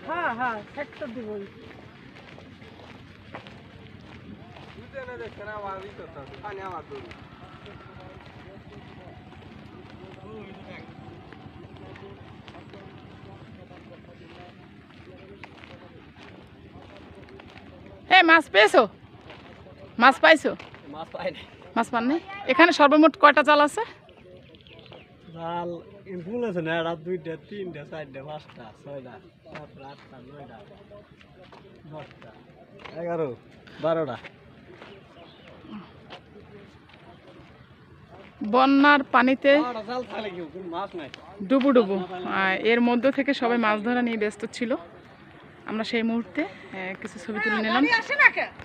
হ্যাঁ হ্যাঁ সেক্টর দিবই মাছ পেয়েছো? মাছ পাইছো? মাছ পাইনি। মাছ পান নাই? এখানে সর্বমোট কয়টা জাল আছে? জাল ভুল আছে না, রাত 2টা 3টা 4টা 5টা 6টা 7টা 8টা 9টা 10টা 11 12টা। বন্যার পানিতে জাল থাকলে কি কোনো মাছ নাই, ডুবু ডুবু এর মধ্য থেকে সবাই মাছ ধরা নিয়ে ব্যস্ত ছিল। আমরা সেই মুহূর্তে কিছু ছবি তুলে নিলাম।